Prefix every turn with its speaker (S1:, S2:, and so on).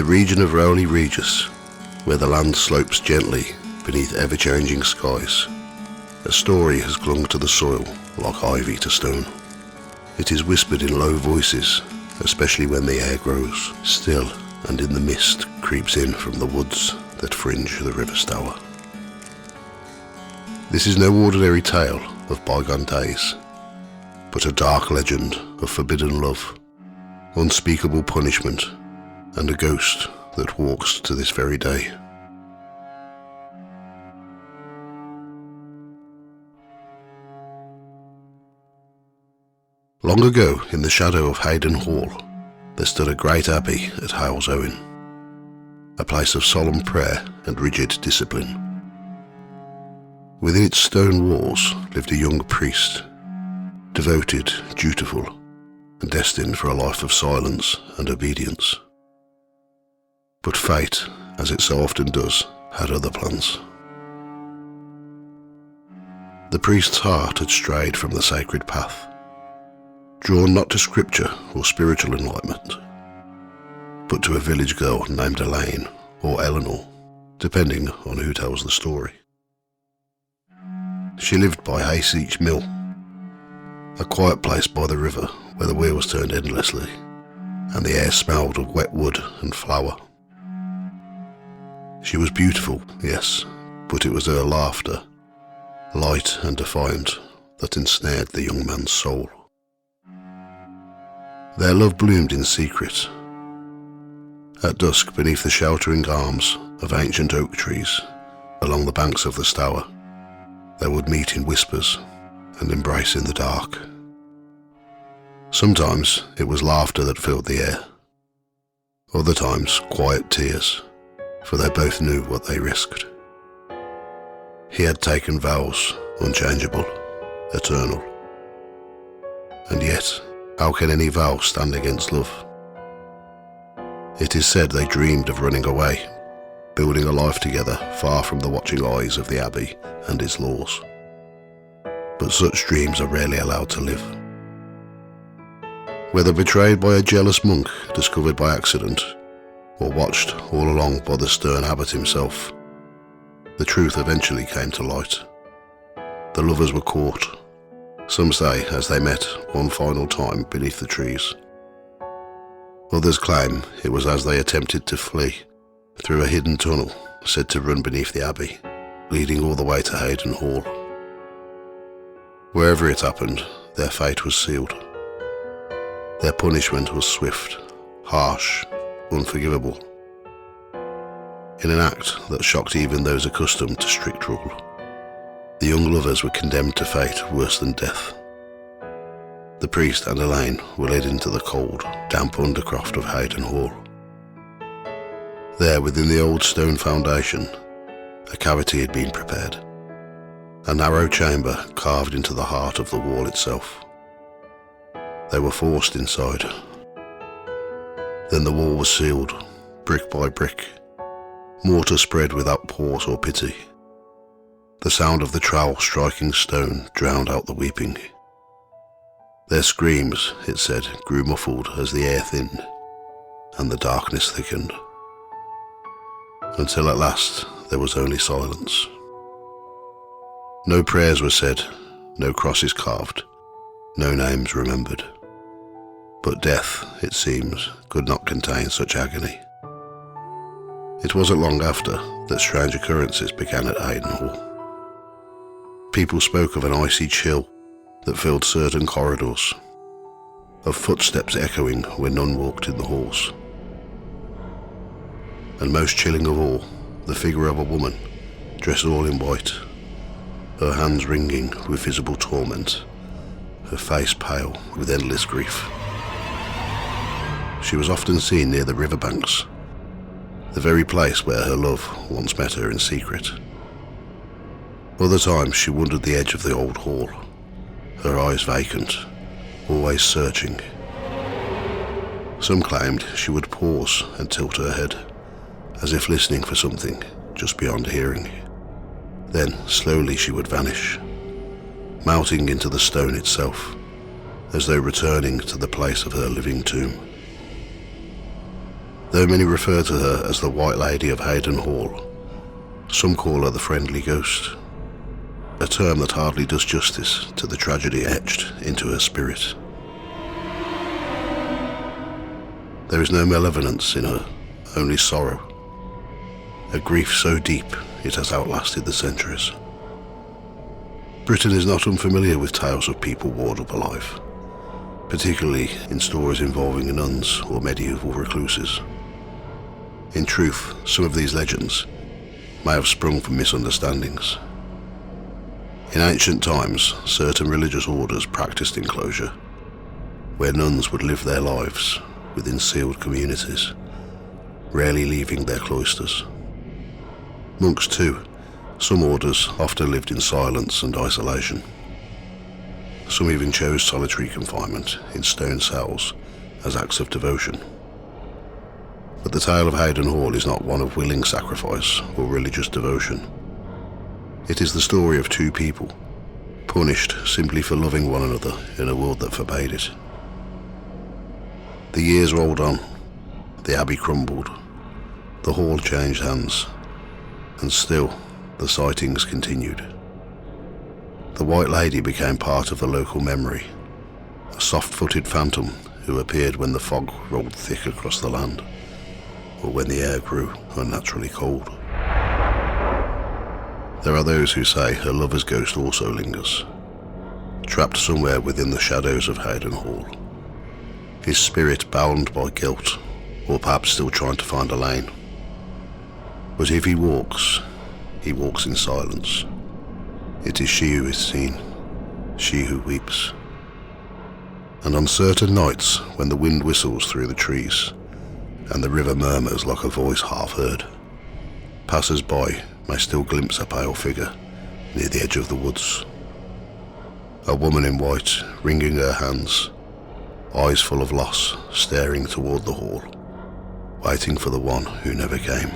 S1: region of Rowley Regis, where the land slopes gently beneath ever-changing skies, a story has clung to the soil like ivy to stone. It is whispered in low voices, especially when the air grows still and in the mist creeps in from the woods that fringe the River Stour. This is no ordinary tale of bygone days, but a dark legend of forbidden love, unspeakable punishment, and a ghost that walks to this very day. Long ago, in the shadow of Haden Hall, there stood a great abbey at Hales Owen, a place of solemn prayer and rigid discipline. Within its stone walls lived a young priest, devoted, dutiful, and destined for a life of silence and obedience. But fate, as it so often does, had other plans. The priest's heart had strayed from the sacred path, drawn not to scripture or spiritual enlightenment, but to a village girl named Elaine or Eleanor, depending on who tells the story. She lived by Hayseach Mill, a quiet place by the river where the wheels turned endlessly, and the air smelled of wet wood and flour. She was beautiful, yes, but it was her laughter, light and defiant, that ensnared the young man's soul. Their love bloomed in secret. At dusk, beneath the sheltering arms of ancient oak trees along the banks of the Stour, they would meet in whispers and embrace in the dark. Sometimes it was laughter that filled the air, other times quiet tears, for they both knew what they risked. He had taken vows, unchangeable, eternal. And yet, how can any vow stand against love? It is said they dreamed of running away, building a life together far from the watching eyes of the abbey and its laws. But such dreams are rarely allowed to live. Whether betrayed by a jealous monk discovered by accident, or watched all along by the stern abbot himself, the truth eventually came to light. The lovers were caught, some say as they met one final time beneath the trees. Others claim it was as they attempted to flee through a hidden tunnel said to run beneath the abbey, leading all the way to Haden Hall. Wherever it happened, their fate was sealed. Their punishment was swift, harsh, unforgivable. In an act that shocked even those accustomed to strict rule, the young lovers were condemned to fate worse than death. The priest and Elaine were led into the cold, damp undercroft of Haden Hall. There, within the old stone foundation, a cavity had been prepared, a narrow chamber carved into the heart of the wall itself. They were forced inside. Then the wall was sealed, brick by brick, mortar spread without pause or pity. The sound of the trowel striking stone drowned out the weeping. Their screams, it said, grew muffled as the air thinned and the darkness thickened, until at last there was only silence. No prayers were said, no crosses carved, no names remembered. But death, it seems, could not contain such agony. It wasn't long after that strange occurrences began at Haden Hall. People spoke of an icy chill that filled certain corridors, of footsteps echoing when none walked in the halls. And most chilling of all, the figure of a woman, dressed all in white, her hands wringing with visible torment, her face pale with endless grief. She was often seen near the riverbanks, the very place where her love once met her in secret. Other times she wandered the edge of the old hall, her eyes vacant, always searching. Some claimed she would pause and tilt her head, as if listening for something just beyond hearing. Then slowly she would vanish, melting into the stone itself, as though returning to the place of her living tomb. Though many refer to her as the White Lady of Haden Hall, some call her the Friendly Ghost, a term that hardly does justice to the tragedy etched into her spirit. There is no malevolence in her, only sorrow, a grief so deep it has outlasted the centuries. Britain is not unfamiliar with tales of people warded up alive, particularly in stories involving nuns or medieval recluses. In truth, some of these legends may have sprung from misunderstandings. In ancient times, certain religious orders practiced enclosure, where nuns would live their lives within sealed communities, rarely leaving their cloisters. Monks too, some orders often lived in silence and isolation. Some even chose solitary confinement in stone cells as acts of devotion. But the tale of Haden Hall is not one of willing sacrifice or religious devotion. It is the story of two people, punished simply for loving one another in a world that forbade it. The years rolled on, the abbey crumbled, the hall changed hands, and still the sightings continued. The White Lady became part of the local memory, a soft-footed phantom who appeared when the fog rolled thick across the land, or when the air grew unnaturally cold. There are those who say her lover's ghost also lingers, trapped somewhere within the shadows of Haden Hall, his spirit bound by guilt, or perhaps still trying to find Elaine. But if he walks in silence. It is she who is seen, she who weeps. And on certain nights, when the wind whistles through the trees, and the river murmurs like a voice half heard, passers-by may still glimpse a pale figure near the edge of the woods. A woman in white, wringing her hands, eyes full of loss, staring toward the hall, waiting for the one who never came.